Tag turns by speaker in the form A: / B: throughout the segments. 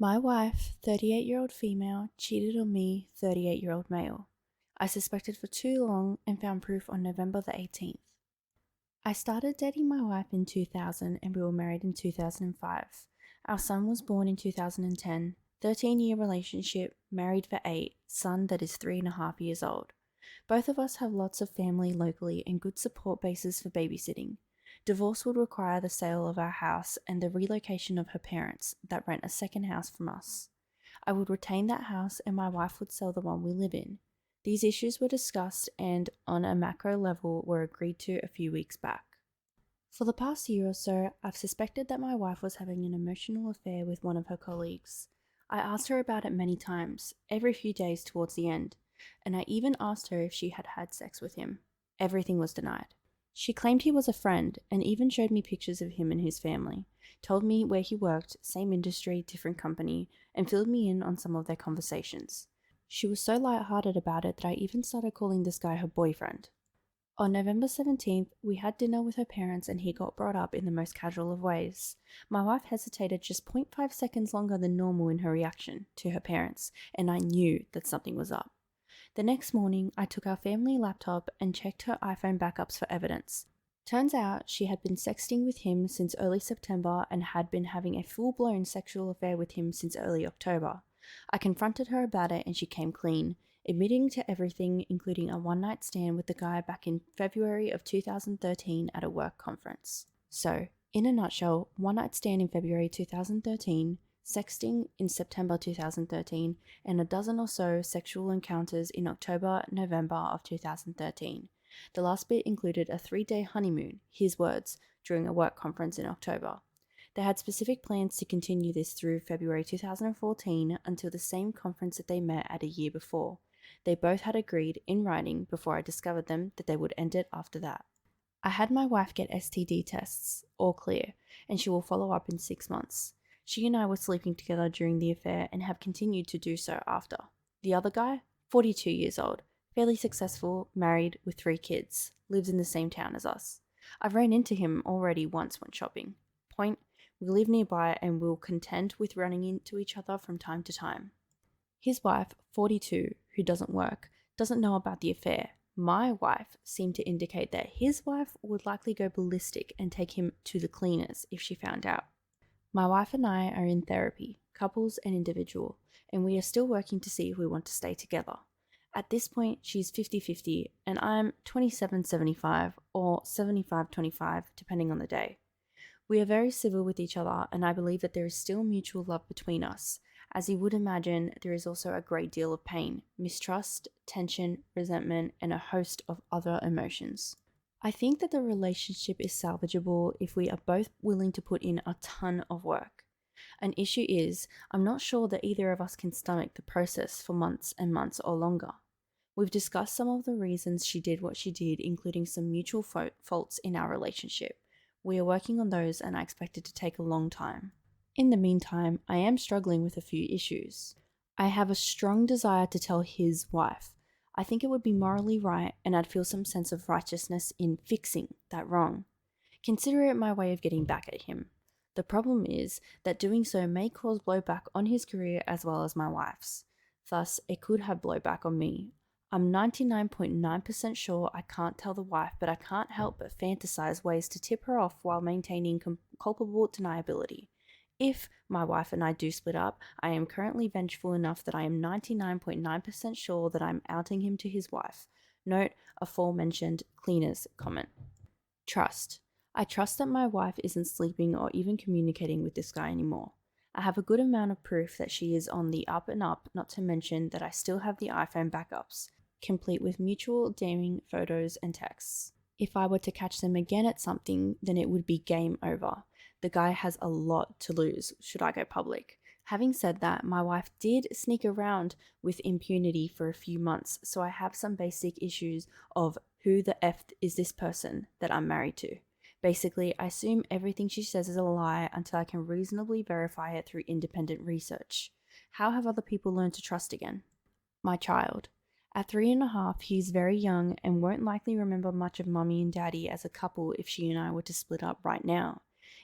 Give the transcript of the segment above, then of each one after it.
A: My wife, 38-year-old female, cheated on me, 38-year-old male. I suspected for too long and found proof on November the 18th. I started dating my wife in 2000 and we were married in 2005. Our son was born in 2010, 13-year relationship, married for 8, son that is 3.5 years old. Both of us have lots of family locally and good support bases for babysitting. Divorce would require the sale of our house and the relocation of her parents that rent a second house from us. I would retain that house and my wife would sell the one we live in. These issues were discussed and, on a macro level, were agreed to a few weeks back. For the past year or so, I've suspected that my wife was having an emotional affair with one of her colleagues. I asked her about it many times, every few days towards the end, and I even asked her if she had had sex with him. Everything was denied. She claimed he was a friend and even showed me pictures of him and his family, told me where he worked, same industry, different company, and filled me in on some of their conversations. She was so lighthearted about it that I even started calling this guy her boyfriend. On November 17th, we had dinner with her parents and he got brought up in the most casual of ways. My wife hesitated just 0.5 seconds longer than normal in her reaction to her parents, and I knew that something was up. The next morning, I took our family laptop and checked her iPhone backups for evidence. Turns out she had been sexting with him since early September and had been having a full-blown sexual affair with him since early October. I confronted her about it and she came clean, admitting to everything, including a one-night stand with the guy back in February of 2013 at a work conference. So, in a nutshell, one-night stand in February 2013, sexting in September 2013, and a dozen or so sexual encounters in October, November of 2013. The last bit included a 3-day honeymoon, his words, during a work conference in October. They had specific plans to continue this through February 2014 until the same conference that they met at a year before. They both had agreed in writing before I discovered them that they would end it after that. I had my wife get STD tests, all clear, and she will follow up in 6 months. She and I were sleeping together during the affair and have continued to do so after. The other guy, 42 years old, fairly successful, married with 3 kids, lives in the same town as us. I've ran into him already once when shopping. Point, we live nearby and will contend with running into each other from time to time. His wife, 42, who doesn't work, doesn't know about the affair. My wife seemed to indicate that his wife would likely go ballistic and take him to the cleaners if she found out. My wife and I are in therapy, couples and individual, and we are still working to see if we want to stay together. At this point, she's 50-50 and I'm 27-75 or 75-25 depending on the day. We are very civil with each other and I believe that there is still mutual love between us. As you would imagine, there is also a great deal of pain, mistrust, tension, resentment, and a host of other emotions. I think that the relationship is salvageable if we are both willing to put in a ton of work. An issue is, I'm not sure that either of us can stomach the process for months and months or longer. We've discussed some of the reasons she did what she did, including some mutual faults in our relationship. We are working on those and I expect it to take a long time. In the meantime, I am struggling with a few issues. I have a strong desire to tell his wife. I think it would be morally right and I'd feel some sense of righteousness in fixing that wrong. Consider it my way of getting back at him. The problem is that doing so may cause blowback on his career as well as my wife's. Thus, it could have blowback on me. I'm 99.9% sure I can't tell the wife, but I can't help but fantasize ways to tip her off while maintaining culpable deniability. If my wife and I do split up, I am currently vengeful enough that I am 99.9% sure that I'm outing him to his wife. Note aforementioned cleaners comment. Trust. I trust that my wife isn't sleeping or even communicating with this guy anymore. I have a good amount of proof that she is on the up and up, not to mention that I still have the iPhone backups, complete with mutual damning photos and texts. If I were to catch them again at something, then it would be game over. The guy has a lot to lose should I go public. Having said that, my wife did sneak around with impunity for a few months, so I have some basic issues of who the F is this person that I'm married to. Basically, I assume everything she says is a lie until I can reasonably verify it through independent research. How have other people learned to trust again? My child. At 3.5, he's very young and won't likely remember much of mummy and daddy as a couple if she and I were to split up right now.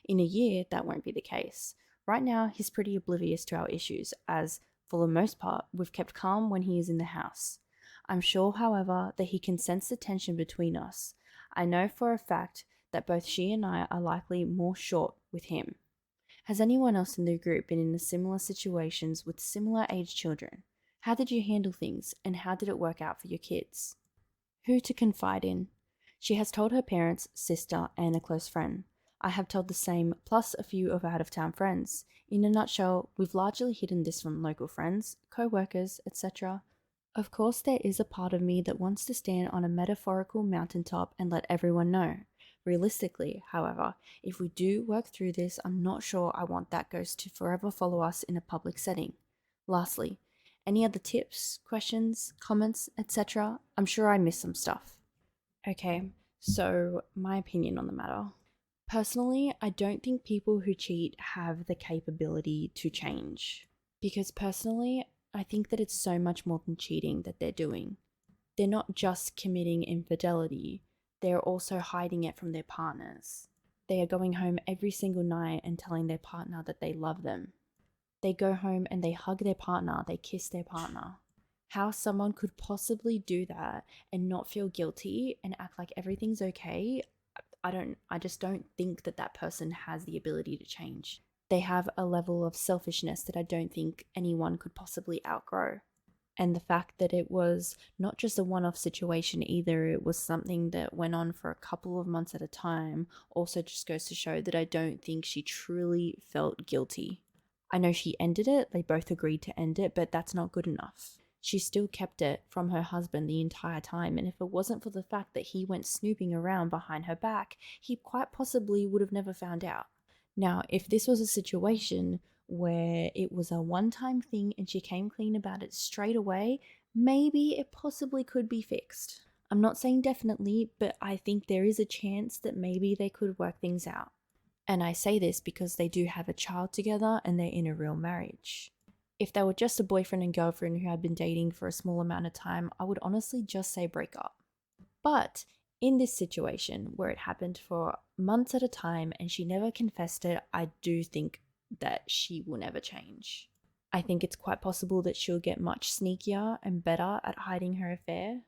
A: In a year, that won't be the case. Right now, he's pretty oblivious to our issues, as, for the most part, we've kept calm when he is in the house. I'm sure, however, that he can sense the tension between us. I know for a fact that both she and I are likely more short with him. Has anyone else in the group been in similar situations with similar age children? How did you handle things, and how did it work out for your kids? Who to confide in? She has told her parents, sister, and a close friend. I have told the same, plus a few of out of town friends. In a nutshell, we've largely hidden this from local friends, co workers, etc. Of course, there is a part of me that wants to stand on a metaphorical mountaintop and let everyone know. Realistically, however, if we do work through this, I'm not sure I want that ghost to forever follow us in a public setting. Lastly, any other tips, questions, comments, etc.? I'm sure I missed some stuff. Okay, so my opinion on the matter. Personally, I don't think people who cheat have the capability to change. Because personally, I think that it's so much more than cheating that they're doing. They're not just committing infidelity, they are also hiding it from their partners. They are going home every single night and telling their partner that they love them. They go home and they hug their partner, they kiss their partner. How someone could possibly do that and not feel guilty and act like everything's okay, I just don't think that that person has the ability to change. They have a level of selfishness that I don't think anyone could possibly outgrow. And the fact that it was not just a one-off situation either, it was something that went on for a couple of months at a time, also just goes to show that I don't think she truly felt guilty. I know she ended it, they both agreed to end it, but that's not good enough. She still kept it from her husband the entire time, and if it wasn't for the fact that he went snooping around behind her back, he quite possibly would have never found out. Now, if this was a situation where it was a one-time thing and she came clean about it straight away, maybe it possibly could be fixed. I'm not saying definitely, but I think there is a chance that maybe they could work things out. And I say this because they do have a child together and they're in a real marriage. If they were just a boyfriend and girlfriend who had been dating for a small amount of time, I would honestly just say break up. But in this situation where it happened for months at a time and she never confessed it, I do think that she will never change. I think it's quite possible that she'll get much sneakier and better at hiding her affair,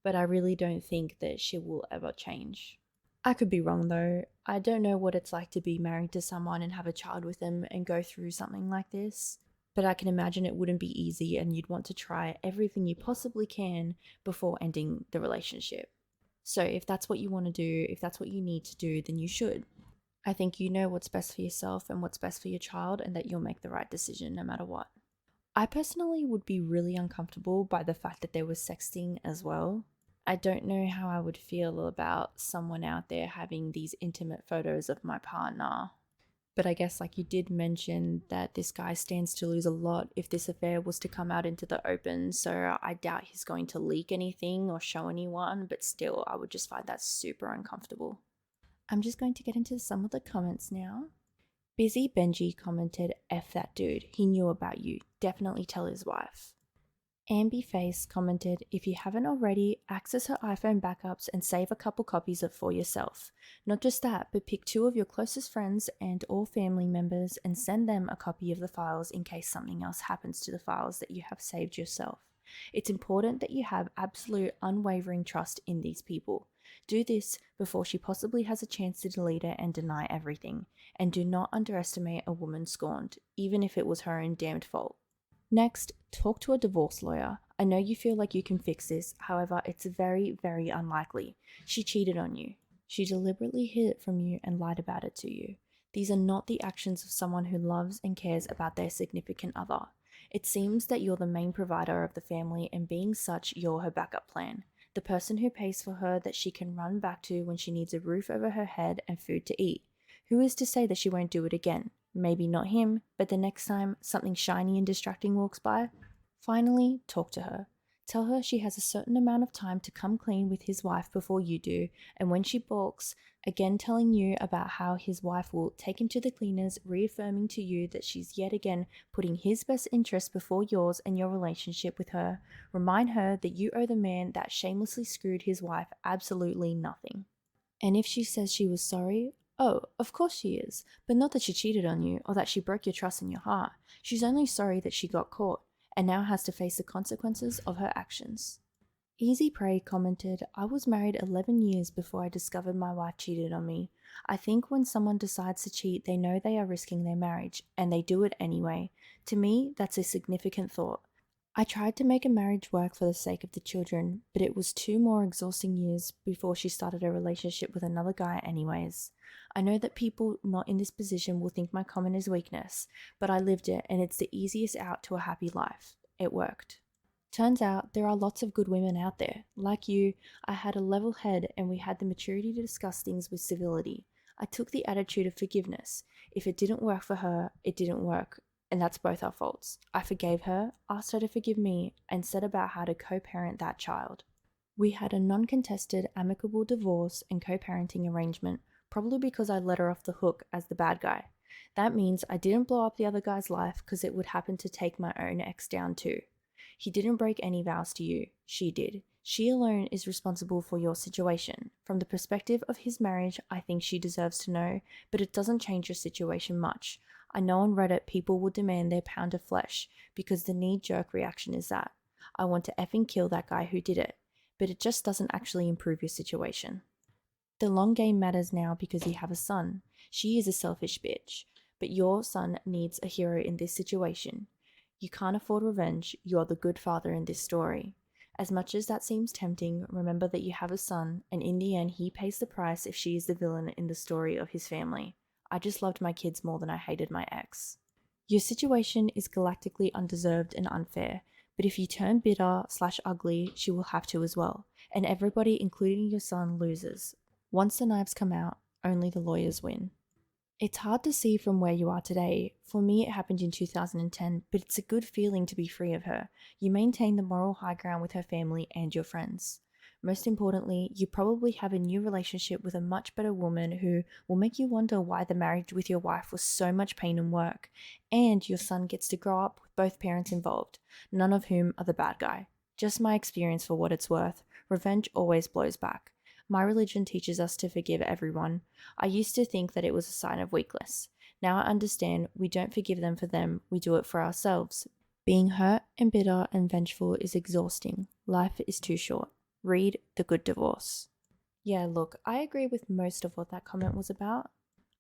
A: but I really don't think that she will ever change. I could be wrong though. I don't know what it's like to be married to someone and have a child with them and go through something like this, but I can imagine it wouldn't be easy and you'd want to try everything you possibly can before ending the relationship. So if that's what you want to do, if that's what you need to do, then you should. I think you know what's best for yourself and what's best for your child, and that you'll make the right decision no matter what. I personally would be really uncomfortable by the fact that there was sexting as well. I don't know how I would feel about someone out there having these intimate photos of my partner. But I guess, like you did mention, that this guy stands to lose a lot if this affair was to come out into the open, so I doubt he's going to leak anything or show anyone, but still, I would just find that super uncomfortable. I'm just going to get into some of the comments now. Busy Benji commented, F that dude, he knew about you, definitely tell his wife. Ambi Face commented, if you haven't already, access her iPhone backups and save a couple copies of for yourself. Not just that, but pick 2 of your closest friends and or family members and send them a copy of the files in case something else happens to the files that you have saved yourself. It's important that you have absolute unwavering trust in these people. Do this before she possibly has a chance to delete it and deny everything. And do not underestimate a woman scorned, even if it was her own damned fault. Next, talk to a divorce lawyer. I know you feel like you can fix this, however, it's very, very unlikely. She cheated on you. She deliberately hid it from you and lied about it to you. These are not the actions of someone who loves and cares about their significant other. It seems that you're the main provider of the family, and being such, you're her backup plan. The person who pays for her that she can run back to when she needs a roof over her head and food to eat. Who is to say that she won't do it again? Maybe not him, but the next time something shiny and distracting walks by. Finally, talk to her. Tell her she has a certain amount of time to come clean with his wife before you do, and when she balks, again telling you about how his wife will take him to the cleaners, reaffirming to you that she's yet again putting his best interest before yours and your relationship with her. Remind her that you owe the man that shamelessly screwed his wife absolutely nothing. And if she says she was sorry, Oh, of course she is, but not that she cheated on you or that she broke your trust and your heart. She's only sorry that she got caught and now has to face the consequences of her actions. Easy Prey commented, I was married 11 years before I discovered my wife cheated on me. I think when someone decides to cheat, they know they are risking their marriage, and they do it anyway. To me, that's a significant thought. I tried to make a marriage work for the sake of the children, but it was 2 more exhausting years before she started a relationship with another guy, anyways. I know that people not in this position will think my comment is weakness, but I lived it, and it's the easiest out to a happy life. It worked. Turns out there are lots of good women out there. Like you, I had a level head and we had the maturity to discuss things with civility. I took the attitude of forgiveness. If it didn't work for her, it didn't work, and that's both our faults. I forgave her, asked her to forgive me, and set about how to co parent that child. We had a non contested, amicable divorce and co parenting arrangement, probably because I let her off the hook as the bad guy. That means I didn't blow up the other guy's life because it would happen to take my own ex down too. He didn't break any vows to you. She did. She alone is responsible for your situation. From the perspective of his marriage, I think she deserves to know, but it doesn't change your situation much. I know on Reddit people will demand their pound of flesh because the knee-jerk reaction is that. I want to effing kill that guy who did it, but it just doesn't actually improve your situation. The long game matters now because you have a son. She is a selfish bitch, but your son needs a hero in this situation. You can't afford revenge, you're the good father in this story. As much as that seems tempting, remember that you have a son, and in the end, he pays the price if she is the villain in the story of his family. I just loved my kids more than I hated my ex. Your situation is galactically undeserved and unfair, but if you turn bitter/ugly, she will have to as well, and everybody, including your son, loses. Once the knives come out, only the lawyers win. It's hard to see from where you are today. For me, it happened in 2010, but it's a good feeling to be free of her. You maintain the moral high ground with her family and your friends. Most importantly, you probably have a new relationship with a much better woman who will make you wonder why the marriage with your wife was so much pain and work. And your son gets to grow up with both parents involved, none of whom are the bad guy. Just my experience for what it's worth. Revenge always blows back. My religion teaches us to forgive everyone. I used to think that it was a sign of weakness. Now I understand we don't forgive them for them, we do it for ourselves. Being hurt and bitter and vengeful is exhausting. Life is too short. Read The Good Divorce. Yeah, look, I agree with most of what that comment was about.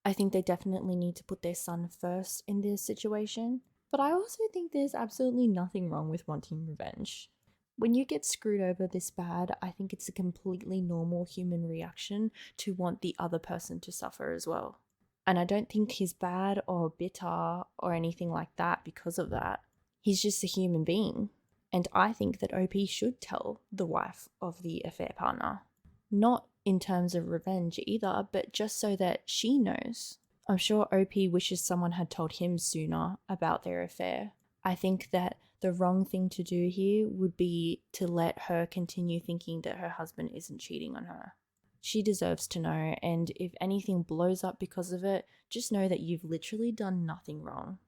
A: I think they definitely need to put their son first in this situation. But I also think there's absolutely nothing wrong with wanting revenge. When you get screwed over this bad, I think it's a completely normal human reaction to want the other person to suffer as well. And I don't think he's bad or bitter or anything like that because of that. He's just a human being. And I think that OP should tell the wife of the affair partner. Not in terms of revenge either, but just so that she knows. I'm sure OP wishes someone had told him sooner about their affair. I think that the wrong thing to do here would be to let her continue thinking that her husband isn't cheating on her. She deserves to know, and if anything blows up because of it, just know that you've literally done nothing wrong.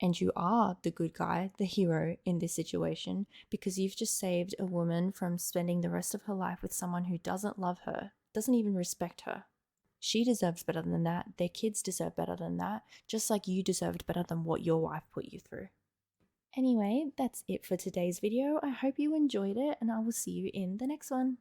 A: And you are the good guy, the hero in this situation, because you've just saved a woman from spending the rest of her life with someone who doesn't love her, doesn't even respect her. She deserves better than that. Their kids deserve better than that, just like you deserved better than what your wife put you through. Anyway, that's it for today's video. I hope you enjoyed it, and I will see you in the next one.